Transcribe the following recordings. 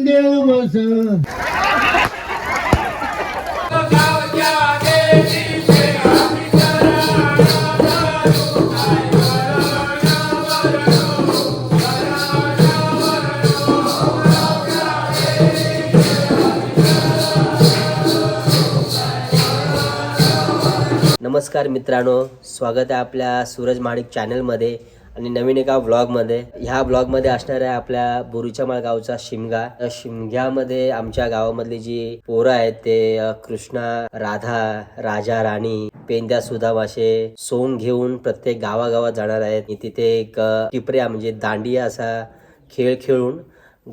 देव बस. नमस्कार मित्रांनो, स्वागत आहे आपल्या सूरज माणिक चॅनलमध्ये आणि नवीन एका व्लॉगमध्ये. ह्या व्लॉगमध्ये असणार आहे आपल्या बोरीच्या माळ गावचा शिमगा. शिमग्यामध्ये आमच्या गावामधली जी पोरं आहेत ते कृष्णा, राधा, राजा, राणी, पेंद्या, सुदामाशे, सोंग घेऊन प्रत्येक गावागावात जाणार आहेत. तिथे एक टिपऱ्या म्हणजे दांडिया असा खेळ खेळून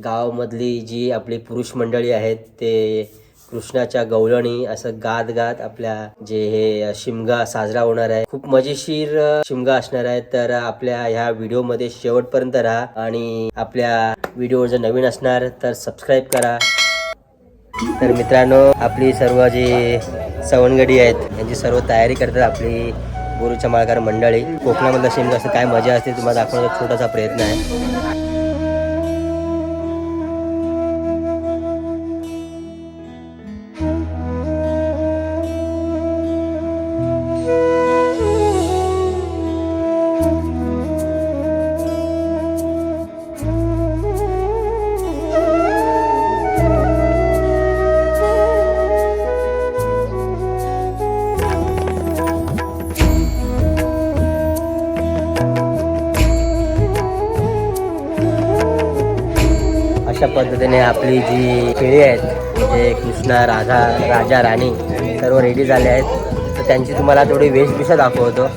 गावामधली जी आपली पुरुष मंडळी आहेत ते कृष्णाच्या गवळणी असं गात गात आपल्या जे हे शिमगा साजरा होणार आहे. खूप मजेशीर शिमगा असणार आहे. तर आपल्या ह्या व्हिडिओ मध्ये शेवटपर्यंत राहा आणि आपल्या व्हिडिओ जर नवीन असणार तर सबस्क्राईब करा. तर मित्रांनो, आपली सर्व जी सवंगडी आहेत यांची सर्व तयारी करतात आपली बोरूच्या माळकार मंडळी. कोकणामधला शिमगा असं काय मजा असते तुम्हाला दाखवण्याचा छोटासा प्रयत्न आहे. अशा पद्धतीने आपली जी खेळी आहेत म्हणजे कृष्णा, राधा, राजा, राणी सर्व रेडी झाले आहेत. तर त्यांची तुम्हाला थोडी वेशभूषा दाखवतो.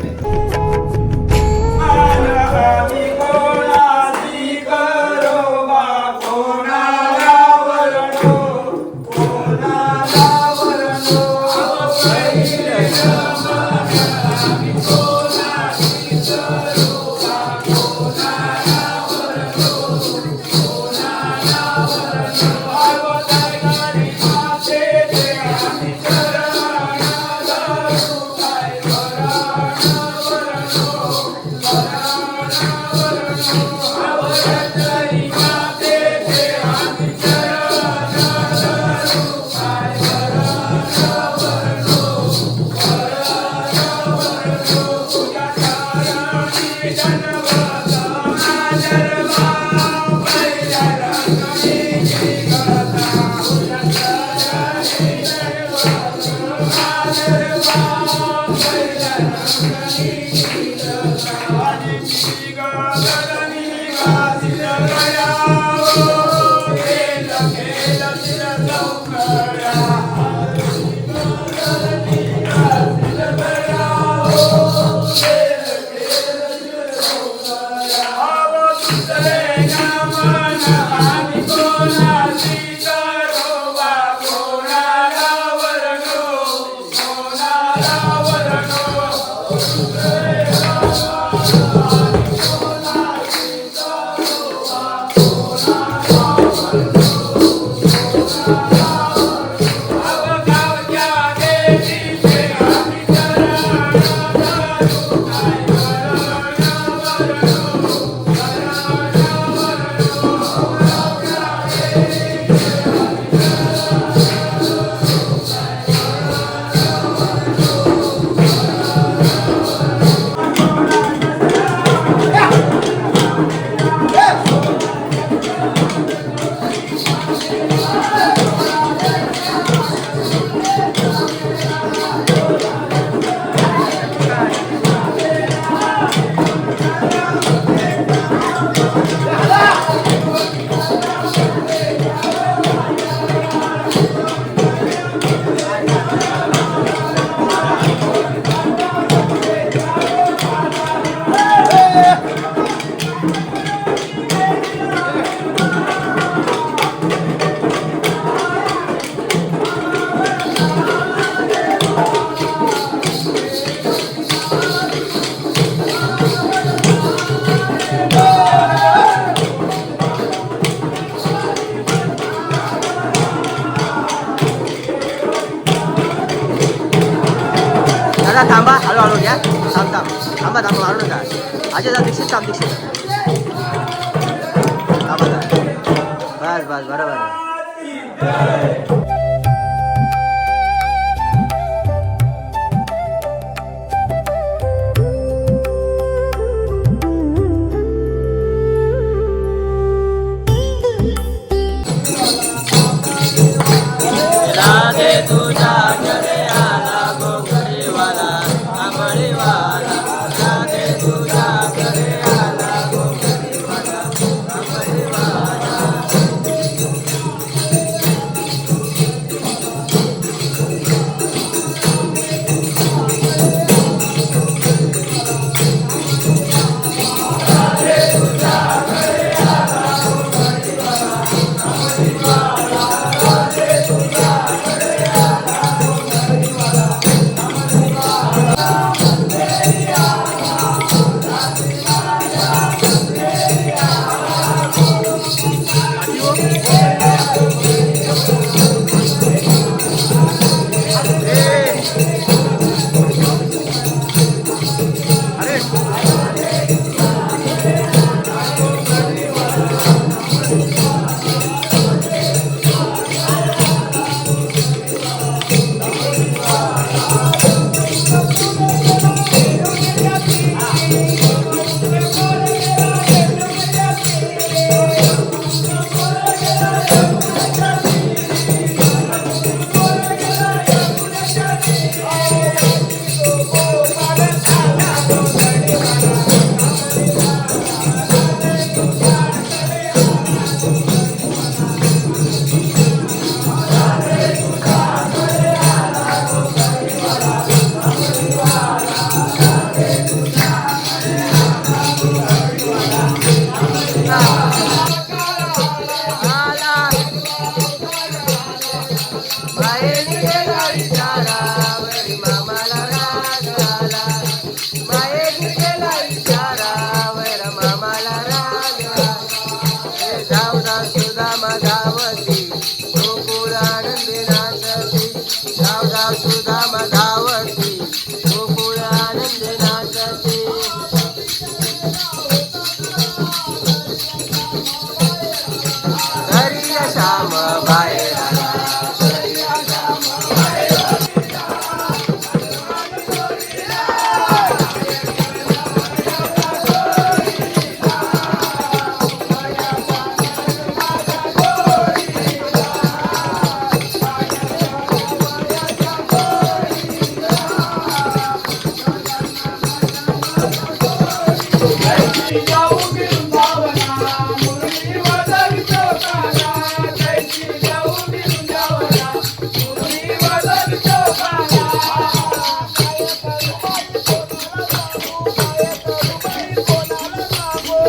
दादा थांबा, हळूहळू घ्या. थांब थांब थांबा थांबा, हळू नका. अजय दादा दीक्षित थांब, दीक्षित थांबा. बस बस बस बरोबर आहे. राधे तुझ्याकडे आला गोंगडीवाला आंबळीवाला राधे तुझ्याकडे आला गोंगडीवाला आंबळीवाला.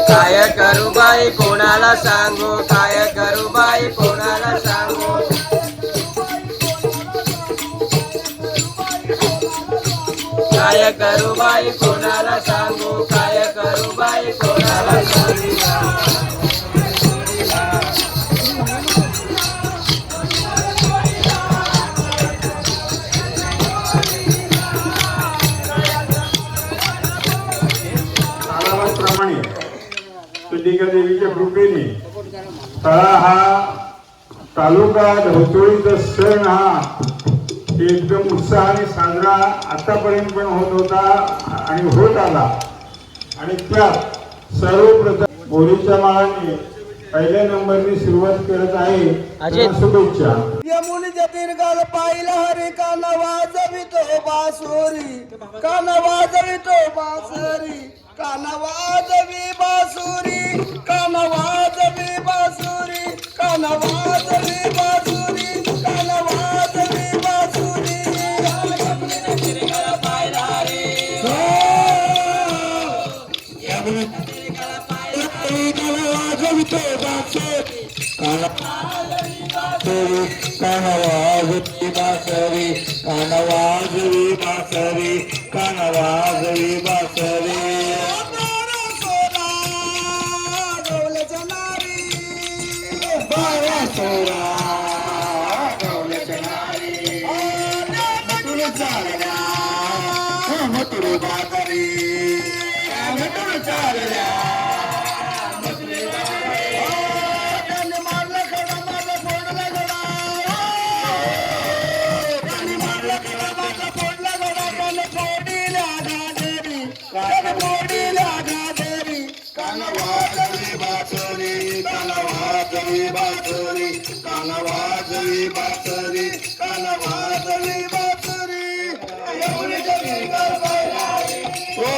काय करू बाई कोणाला सांगू काय करू बाई कोणाला सांगू काय करू बाई कोणाला सांगू काय करू बाई कोणाला सांगू. सिद्धिका देवीच्या कृपेने तळा हा तालुका धवतोळीचा सण हा एकदम उत्साहाने साजरा आतापर्यंत पण होत होता आणि होत आला. आणि त्यात सर्वप्रथम बोरीच्या माळाने पहिल्या नंबरनी सुरुवात करत आहे. शुभेच्छा. यमुनीच्या तीरगाल पाहिला हरी कान वाजवितो बासुरी कान वाजवितो बासुरी कान वाजवी बासुरी कान वाजवी बासुरी कान वाजवी बासुरी कान वाजवी बासुरी. यमुनीच्या तीरगाल पाहिला हरी यमुनीच्या तीरगाल पाहिला हरी कान वाजवितो बासुरी कानवाजवी बासरी कानवाजवी बासरी कानवाजवी बासरी. गवल्याच्या नारी बाया सोरा गवल्याच्या नारी मटुर चालल्या मटुर बाकरी मटुर चालल्या कान वाजवी बासरी कान वाजवी बासरी यमुनेच्या दीर्घाला पायरारी ओ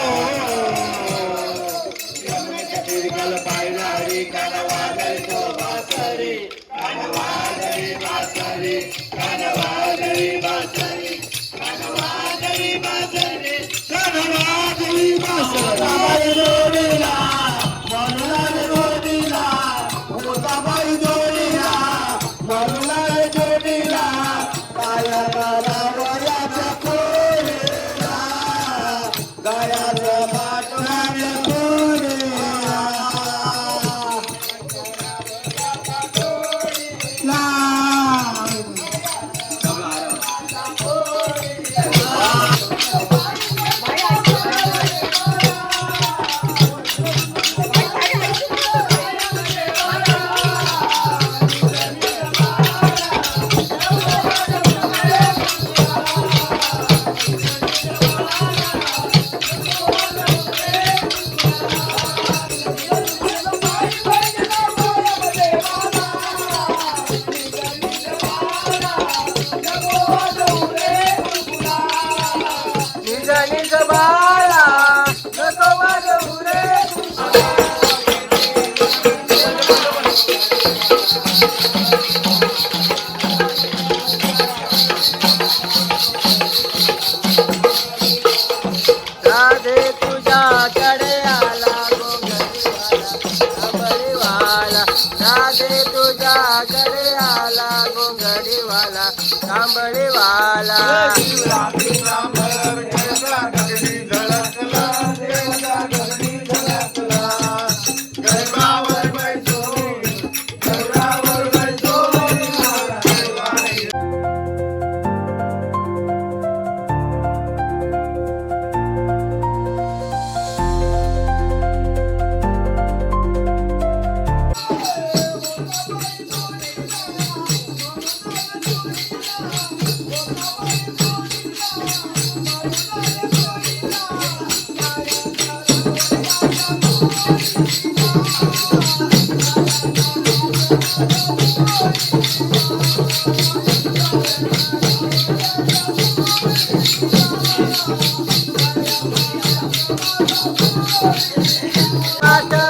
यमुनेच्या दीर्घाला पायरारी कान वाजवी बासरी कान वाजवी बासरी कान वाजवी बासरी कान वाजवी बासरी कान वाजवी बासरी जोडीला मरुणाल जोडीला गोदाबाई जोडीला मरुणाल जोडीला काया गालावयाच्या कोरेला गायाचं पाटणाऱ्या कोरेला निज निज बाळा नको वाजवू रे. राधे तुझ्याकडे आला गोंगडीवाला, राधे तुझ्याकडे आला गोंगडीवाला, तांबडीवाला.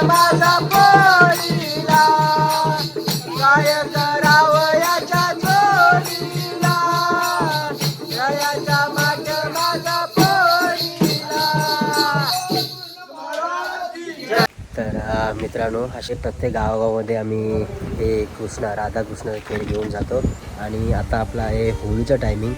माझा पोरीला काय करावयाच्या जोडीला, जयाचा माग माझा पोरीला. तर मित्रांनो, असे प्रत्येक गावागावामध्ये आम्ही हे कृष्णा राधा कृष्ण खेळ घेऊन जातो. आणि आता आपला आहे होळीचं टायमिंग.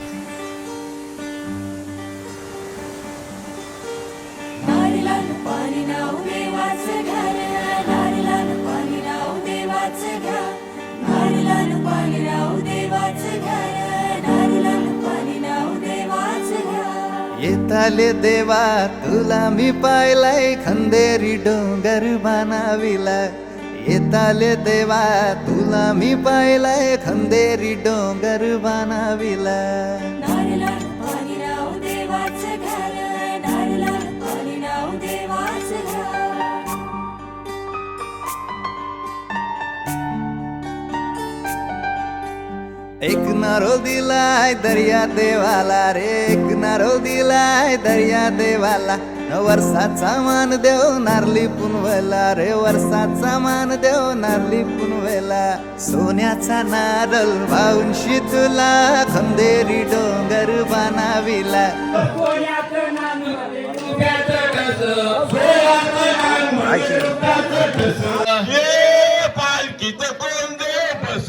येताले देवा तुला मी पाहिलाय खंदेरी डोंगर बनाविला. येताले देवा तुला मी पाहिलाय खंदेरी डोंगर बनाविला. एक नारो दिलाय दर्या देवाला रे, एक नारो दिलाय दर्या देवाला. वर्षाचा मान देव नारली पुनवेला रे, वर्षाचा मान देव नारली पुनवेला. सोन्याचा नारळ भाऊंशी तुला खंदेरी डोंगर बनाविला. पालखीत कोण दे बस,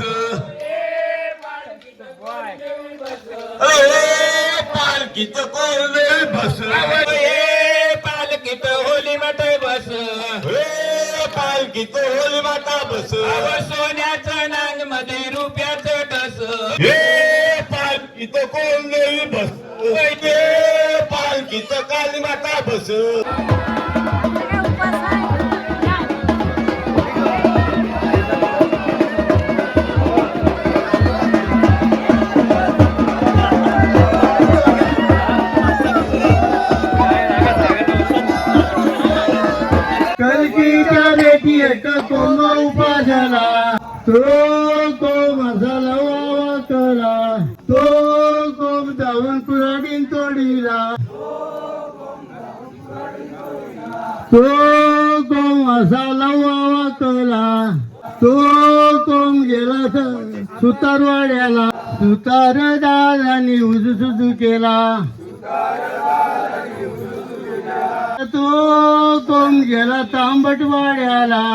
पालखीत कोण दे बस, पालखीत होली माता बस, पालखीत होली माता बस. सोन्याचं नांग मध्ये रुपयाचं टस, पालखीत कोण दे बस, पालखीत काली माता बस. कलकीच्या रेटी एक कोंबा उपासना तो को मसाला वाकला तो कोम जाऊन कुऱ्हाडीन तोडीला तो कोम असा लवा वाकला तो कोम गेला सुतारवाड्याला सुतार दादानी उजू केला तो कोम गेला तांबटवाड्याला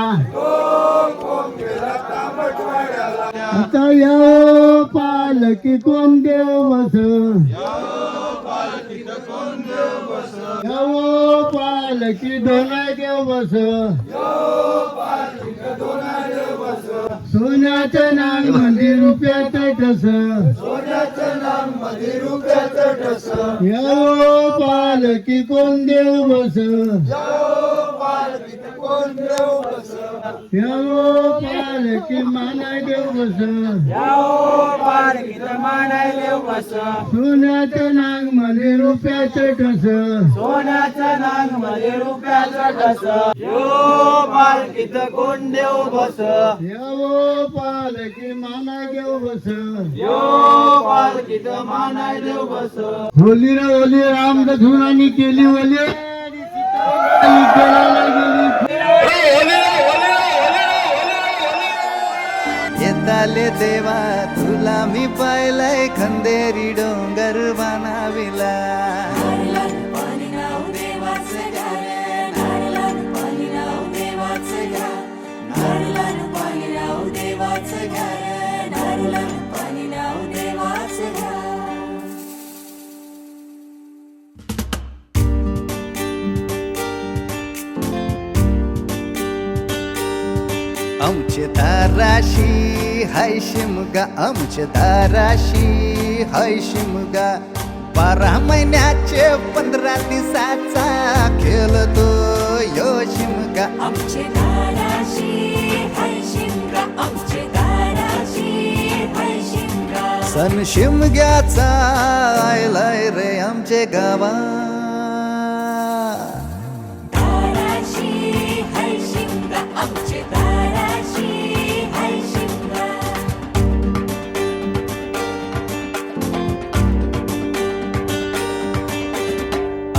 आता या पालकी कोण देव बस यावो पालकी दोना देव बस सोन्याचं नाग मध्ये रुपयाचं ठस यावो पालकी कोण देव बस यावो पालकी मानाय देव बस सोन्याचं नाग मध्ये रुपयाचं ठस सोन्याच्या नाग मध्ये रुपयाचा ठस यो पालखीत कोण देव बस यावो पालकी मानाय देव बस यो पालखीत मानाय देव बस होली रे होली राम दक्षिणानी केली ओली येताले देवा तुला मी पाहिलंय खंदेरी डोंगर बनाविला आमचे दाराशी हाय शिमगा आमचे दाराशी हाय शिमगा 12 महिन्याचे 15 दिवसाचा खेळतो यो शिमगा आमचे दाराशी हाय शिमगा आमचे दाराशी हाय शिमगा सण शिमग्याचा आयलाय रे आमचे गावा दाराशी हाय शिमगा आमचे दाराशी हाय शिमगा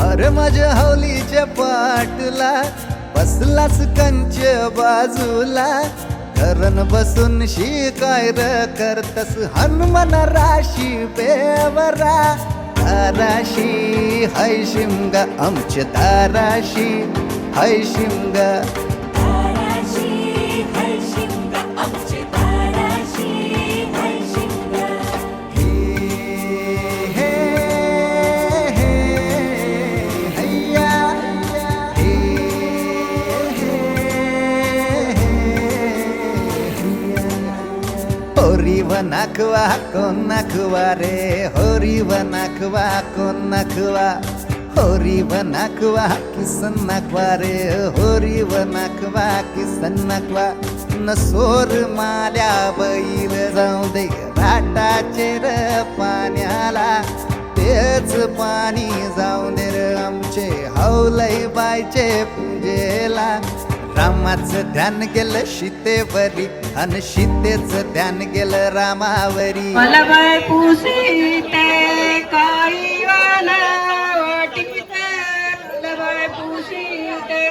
अरे माझ्या हौलीच्या पाटला बसलाच कंच बाजूला धरण बसून शिकाय र करतस हनुमान राशी बेवरा दाराशी हाय शिमगा आमच्या दाराशी हाय शिमगा दाराशी हाय शिमगा आमचे दाराशी हाय शिमगा हे हैया होरी वनाखवा कोण नाखवा रे होरी वनाखवा कोण नाखवा होरी वनाखवा किसन नाखवा रे होरी वनाखवा किसन नाखवा नसोर माल्या बैल जाऊ दे राटाचे र पाण्याला तेच पाणी जाऊ दे र आमचे हौलई बायचे पूजेला रामाचं ध्यान गेलं सीतेवरी आणि सीतेचं ध्यान गेलं रामावरी मला बाय पुसीते काही वाला वाटीते मला बाय पुसीते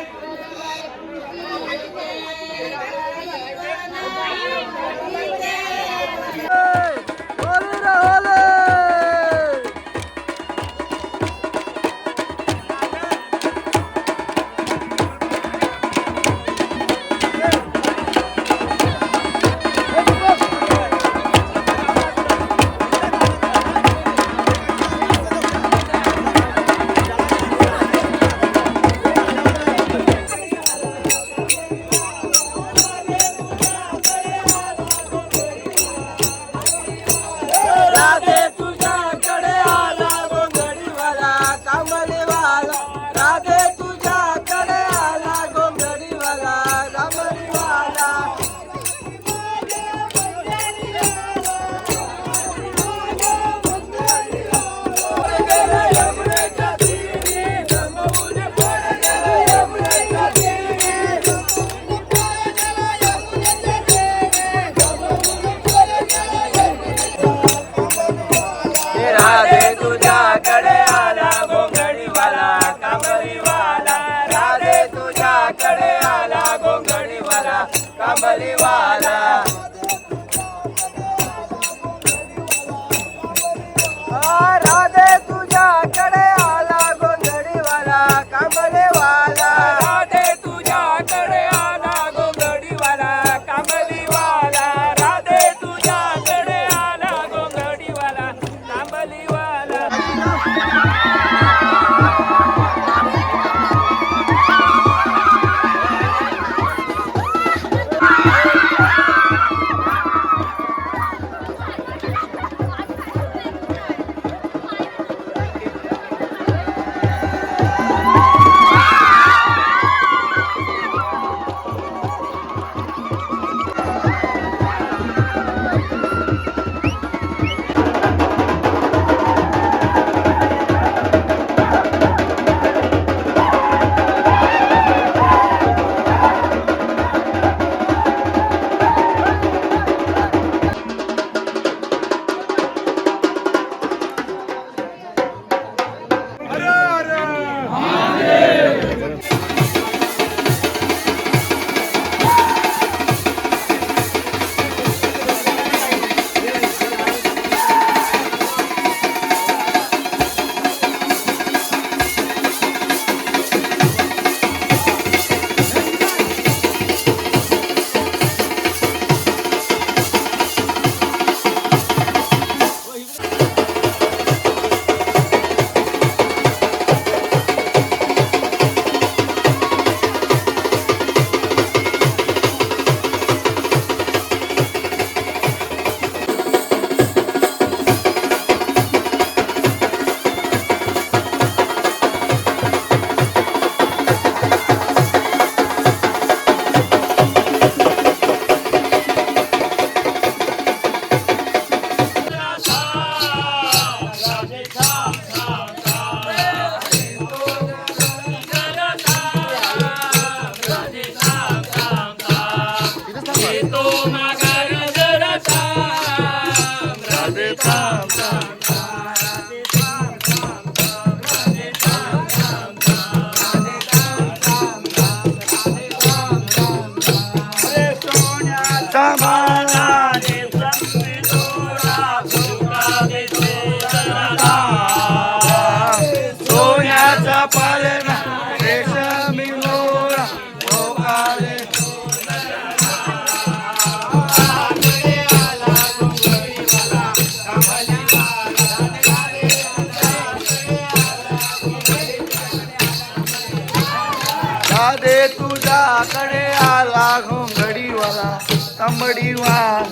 वाला तांबडी वाला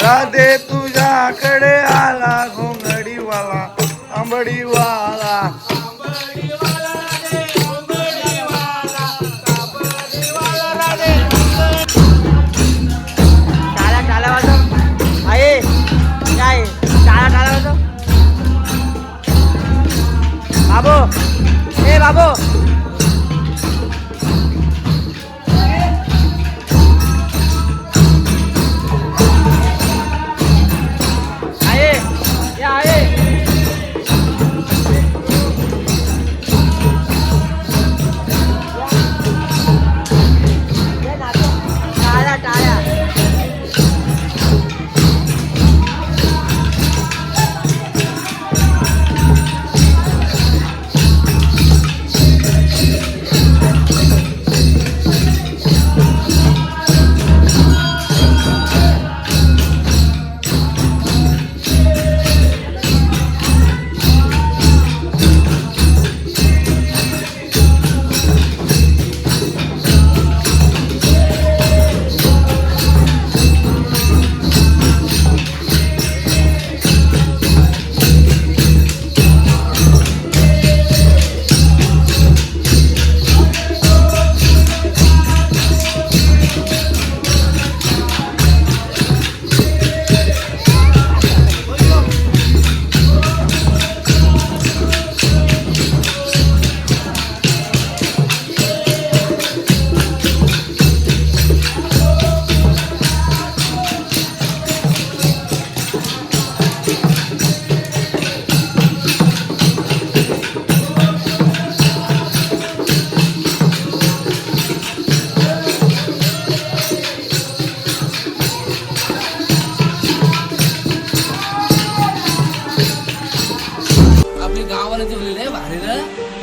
राधे तुझ्याकडे आला घोंगडी वाला तांबडी वाला टाळा टाळा वाजव आहे काय टाळा टाळा वाजव बाबू ए बाबू आहे या आहे टाळा टाळा आपली गावाला दिलेली आहे भारी